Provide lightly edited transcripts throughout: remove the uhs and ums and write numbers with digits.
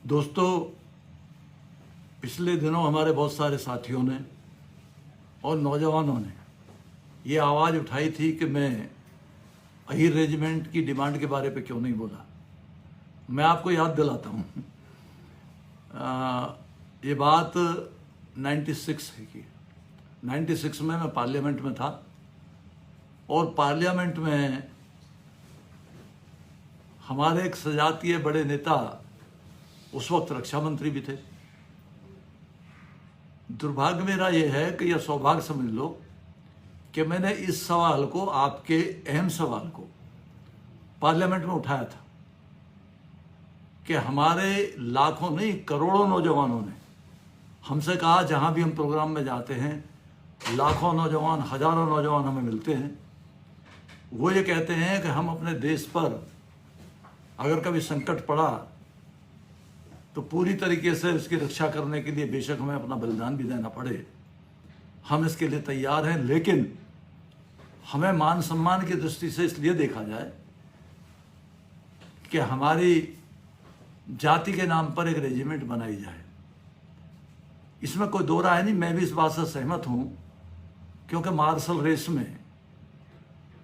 दोस्तों, पिछले दिनों हमारे बहुत सारे साथियों ने और नौजवानों ने ये आवाज़ उठाई थी कि मैं अहीर रेजिमेंट की डिमांड के बारे पे क्यों नहीं बोला। मैं आपको याद दिलाता हूँ, ये बात 96 है कि 96 में मैं पार्लियामेंट में था और पार्लियामेंट में हमारे एक सजातीय बड़े नेता उस वक्त रक्षा मंत्री भी थे। दुर्भाग्य मेरा यह है कि यह सौभाग्य समझ लो कि मैंने इस सवाल को, आपके अहम सवाल को पार्लियामेंट में उठाया था कि हमारे लाखों नहीं करोड़ों नौजवानों ने हमसे कहा, जहां भी हम प्रोग्राम में जाते हैं लाखों नौजवान, हजारों नौजवान हमें मिलते हैं, वो ये कहते हैं कि हम अपने देश पर अगर कभी संकट पड़ा तो पूरी तरीके से इसकी रक्षा करने के लिए बेशक हमें अपना बलिदान भी देना पड़े, हम इसके लिए तैयार हैं, लेकिन हमें मान सम्मान की दृष्टि से इसलिए देखा जाए कि हमारी जाति के नाम पर एक रेजिमेंट बनाई जाए। इसमें कोई दो राय नहीं, मैं भी इस बात से सहमत हूं, क्योंकि मार्शल रेस में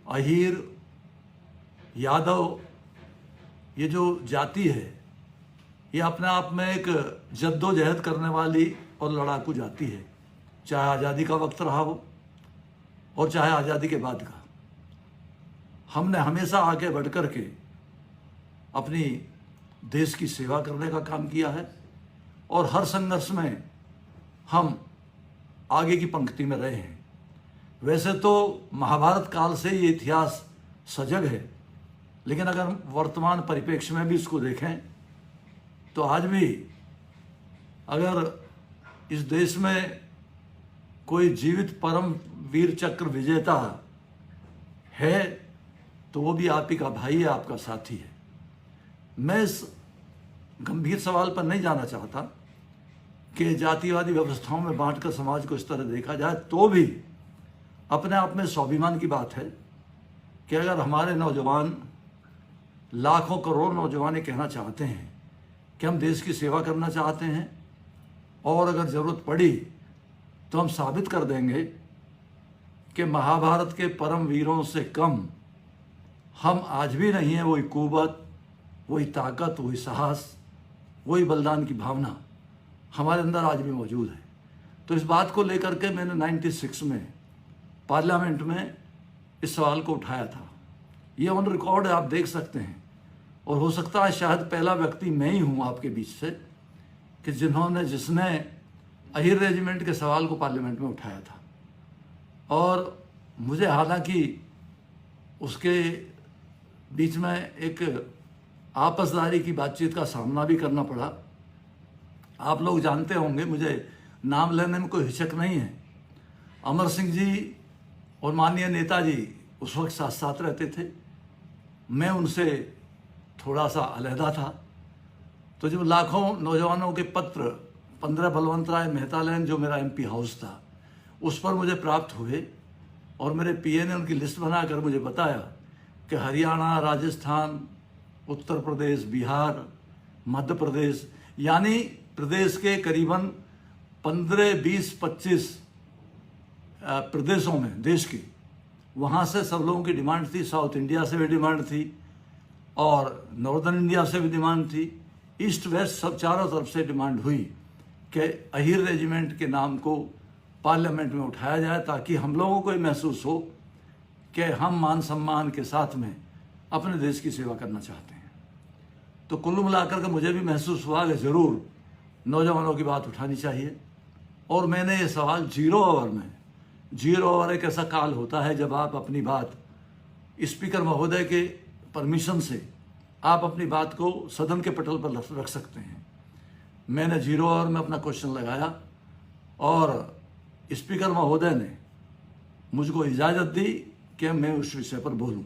अहीर, यादव, ये जो जाति है ये अपने आप में एक जद्दोजहद करने वाली और लड़ाकू जाति है, चाहे आज़ादी का वक्त रहा हो और चाहे आज़ादी के बाद का। हमने हमेशा आगे बढ़ कर के अपनी देश की सेवा करने का काम किया है और हर संघर्ष में हम आगे की पंक्ति में रहे हैं। वैसे तो महाभारत काल से ये इतिहास सजग है, लेकिन अगर वर्तमान परिप्रेक्ष्य में भी इसको देखें तो आज भी अगर इस देश में कोई जीवित परम वीर चक्र विजेता है तो वो भी आप ही का भाई है, आपका साथी है। मैं इस गंभीर सवाल पर नहीं जाना चाहता कि जातिवादी व्यवस्थाओं में बांटकर समाज को इस तरह देखा जाए, तो भी अपने आप में स्वाभिमान की बात है कि अगर हमारे नौजवान, लाखों करोड़ नौजवान ये कहना चाहते हैं कि हम देश की सेवा करना चाहते हैं और अगर ज़रूरत पड़ी तो हम साबित कर देंगे कि महाभारत के परम वीरों से कम हम आज भी नहीं हैं। वही कुवत, वही ताकत, वही साहस, वही बलिदान की भावना हमारे अंदर आज भी मौजूद है। तो इस बात को लेकर के मैंने 96 में पार्लियामेंट में इस सवाल को उठाया था। ये ऑन रिकॉर्ड है, आप देख सकते हैं, और हो सकता है शायद पहला व्यक्ति मैं ही हूँ आपके बीच से कि जिसने अहीर रेजिमेंट के सवाल को पार्लियामेंट में उठाया था। और मुझे हालांकि उसके बीच में एक आपसदारी की बातचीत का सामना भी करना पड़ा। आप लोग जानते होंगे, मुझे नाम लेने में कोई हिचक नहीं है। अमर सिंह जी और माननीय नेताजी उस वक्त साथ साथ रहते थे, मैं उनसे थोड़ा सा अलहदा था। तो जब लाखों नौजवानों के पत्र 15 बलवंत राय मेहता लैन, जो मेरा MP हाउस था, उस पर मुझे प्राप्त हुए और मेरे PA ने उनकी लिस्ट बनाकर मुझे बताया कि हरियाणा, राजस्थान, उत्तर प्रदेश, बिहार, मध्य प्रदेश, यानी प्रदेश के करीबन 15, 20, 25 प्रदेशों में देश के, वहाँ से सब लोगों की डिमांड थी। साउथ इंडिया से भी डिमांड थी और नॉर्दर्न इंडिया से भी डिमांड थी, ईस्ट वेस्ट सब चारों तरफ से डिमांड हुई कि अहीर रेजिमेंट के नाम को पार्लियामेंट में उठाया जाए, ताकि हम लोगों को ये महसूस हो कि हम मान सम्मान के साथ में अपने देश की सेवा करना चाहते हैं। तो कुल मिलाकर के मुझे भी महसूस हुआ कि ज़रूर नौजवानों की बात उठानी चाहिए। और मैंने ये सवाल जीरो ओवर एक ऐसा काल होता है जब आप अपनी बात स्पीकर महोदय के परमिशन से आप अपनी बात को सदन के पटल पर रख सकते हैं। मैंने 0 ओवर में अपना क्वेश्चन लगाया और स्पीकर महोदय ने मुझको इजाज़त दी कि मैं उस विषय पर बोलूं।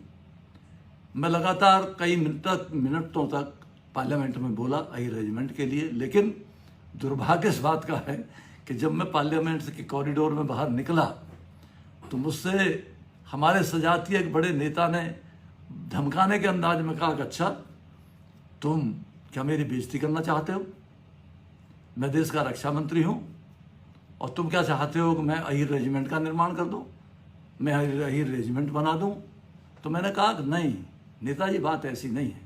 मैं लगातार कई मिनटों तक पार्लियामेंट में बोला अहीर रेजिमेंट के लिए, लेकिन दुर्भाग्य इस बात का है कि जब मैं पार्लियामेंट के कॉरिडोर में बाहर निकला तो मुझसे हमारे सजातीय एक बड़े नेता ने धमकाने के अंदाज में कहा कि अच्छा तुम क्या मेरी बेइज्जती करना चाहते हो। मैं देश का रक्षा मंत्री हूँ और तुम क्या चाहते हो कि मैं अहीर रेजिमेंट का निर्माण कर दूँ, मैं अहीर रेजिमेंट बना दूँ? तो मैंने कहा कि नहीं नेताजी, बात ऐसी नहीं है।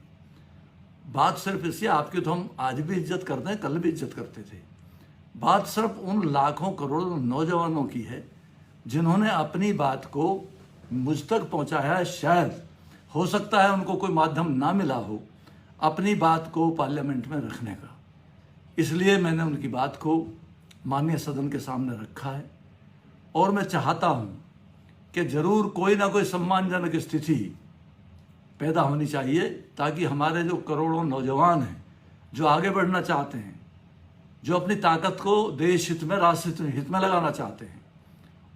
बात सिर्फ इससे, आपकी तो हम आज भी इज्जत करते हैं, कल भी इज्जत करते थे। बात सिर्फ उन लाखों करोड़ों नौजवानों की है जिन्होंने अपनी बात को मुझ तक पहुंचाया है। शायद हो सकता है उनको कोई माध्यम ना मिला हो अपनी बात को पार्लियामेंट में रखने का, इसलिए मैंने उनकी बात को माननीय सदन के सामने रखा है। और मैं चाहता हूं कि जरूर कोई ना कोई सम्मानजनक स्थिति पैदा होनी चाहिए ताकि हमारे जो करोड़ों नौजवान हैं जो आगे बढ़ना चाहते हैं, जो अपनी ताकत को देश हित में, राष्ट्र हित में लगाना चाहते हैं,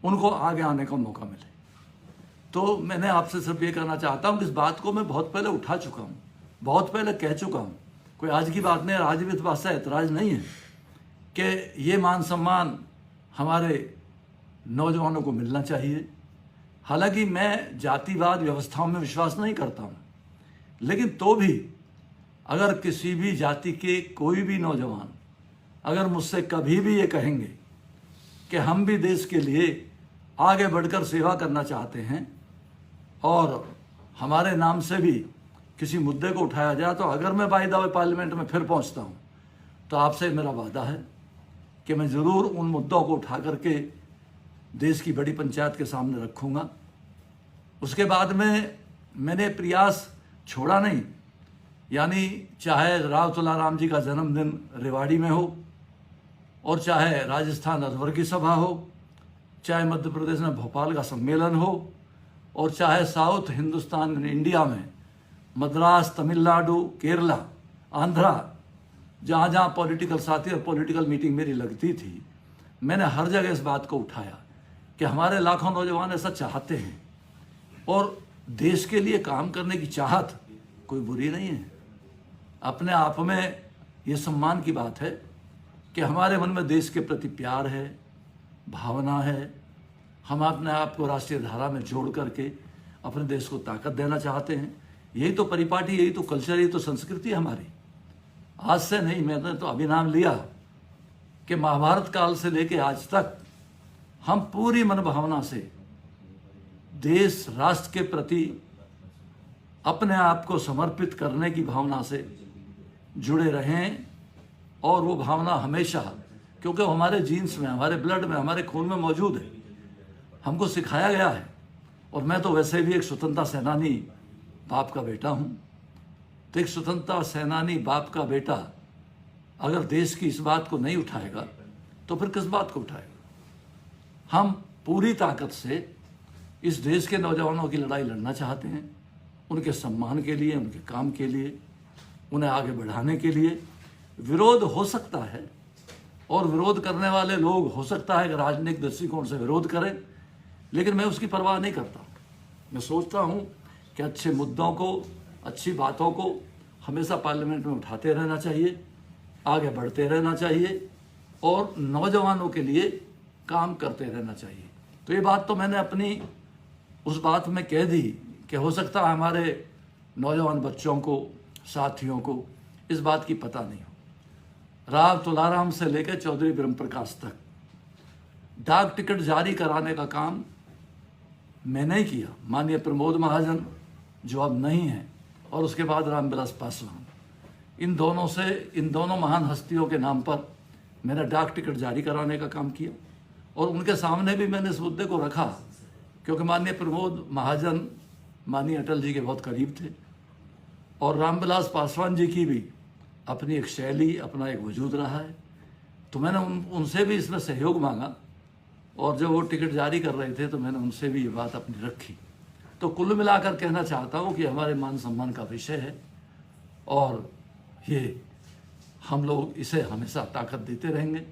उनको आगे आने का मौका मिले। तो मैंने आपसे सिर्फ ये कहना चाहता हूँ कि इस बात को मैं बहुत पहले उठा चुका हूँ, बहुत पहले कह चुका हूँ, कोई आज की बात नहीं। आज भी इस बात से ऐतराज नहीं है कि ये मान सम्मान हमारे नौजवानों को मिलना चाहिए। हालांकि मैं जातिवाद व्यवस्थाओं में विश्वास नहीं करता हूँ, लेकिन तो भी अगर किसी भी जाति के कोई भी नौजवान अगर मुझसे कभी भी ये कहेंगे कि हम भी देश के लिए आगे बढ़कर सेवा करना चाहते हैं और हमारे नाम से भी किसी मुद्दे को उठाया जाए, तो अगर मैं बाय द वे पार्लियामेंट में फिर पहुंचता हूं तो आपसे मेरा वादा है कि मैं ज़रूर उन मुद्दों को उठा करके देश की बड़ी पंचायत के सामने रखूंगा। उसके बाद में मैंने प्रयास छोड़ा नहीं, यानी चाहे राव तुलाराम जी का जन्मदिन रेवाड़ी में हो और चाहे राजस्थान अधवर की सभा हो, चाहे मध्य प्रदेश में भोपाल का सम्मेलन हो और चाहे साउथ हिंदुस्तान इंडिया में मद्रास, तमिलनाडु, केरला, आंध्रा, जहाँ जहाँ पॉलिटिकल साथी और पॉलिटिकल मीटिंग मेरी लगती थी, मैंने हर जगह इस बात को उठाया कि हमारे लाखों नौजवान ऐसा चाहते हैं और देश के लिए काम करने की चाहत कोई बुरी नहीं है। अपने आप में ये सम्मान की बात है कि हमारे मन में देश के प्रति प्यार है, भावना है। हम अपने आप को राष्ट्रीय धारा में जोड़ करके अपने देश को ताकत देना चाहते हैं। यही तो परिपाटी, यही तो कल्चर, यही तो संस्कृति है हमारी। आज से नहीं, मैंने तो अभिनाम लिया कि महाभारत काल से लेकर आज तक हम पूरी मन भावना से देश राष्ट्र के प्रति अपने आप को समर्पित करने की भावना से जुड़े रहें। और वो भावना हमेशा, क्योंकि वो हमारे जीन्स में, हमारे ब्लड में, हमारे खून में मौजूद है, हमको सिखाया गया है। और मैं तो वैसे भी एक स्वतंत्रता सेनानी बाप का बेटा हूँ, तो एक स्वतंत्रता सेनानी बाप का बेटा अगर देश की इस बात को नहीं उठाएगा तो फिर किस बात को उठाएगा। हम पूरी ताकत से इस देश के नौजवानों की लड़ाई लड़ना चाहते हैं, उनके सम्मान के लिए, उनके काम के लिए, उन्हें आगे बढ़ाने के लिए। विरोध हो सकता है और विरोध करने वाले लोग हो सकता है कि राजनीतिक दृष्टिकोण से विरोध करें, लेकिन मैं उसकी परवाह नहीं करता। मैं सोचता हूँ कि अच्छे मुद्दों को, अच्छी बातों को हमेशा पार्लियामेंट में उठाते रहना चाहिए, आगे बढ़ते रहना चाहिए और नौजवानों के लिए काम करते रहना चाहिए। तो ये बात तो मैंने अपनी उस बात में कह दी कि हो सकता है हमारे नौजवान बच्चों को, साथियों को इस बात की पता नहीं हो। राव तुलाराम से लेकर चौधरी ब्रह्म प्रकाश तक डाक टिकट जारी कराने का काम मैंने ही किया। माननीय प्रमोद महाजन जो अब नहीं हैं और उसके बाद रामविलास पासवान, इन दोनों महान हस्तियों के नाम पर मैंने डाक टिकट जारी कराने का काम किया। और उनके सामने भी मैंने इस मुद्दे को रखा, क्योंकि माननीय प्रमोद महाजन माननीय अटल जी के बहुत करीब थे और रामविलास पासवान जी की भी अपनी एक शैली, अपना एक वजूद रहा है। तो मैंने उनसे भी इसमें सहयोग मांगा और जब वो टिकट जारी कर रहे थे तो मैंने उनसे भी ये बात अपनी रखी। तो कुल मिलाकर कहना चाहता हूँ कि हमारे मान सम्मान का विषय है और ये हम लोग इसे हमेशा ताकत देते रहेंगे।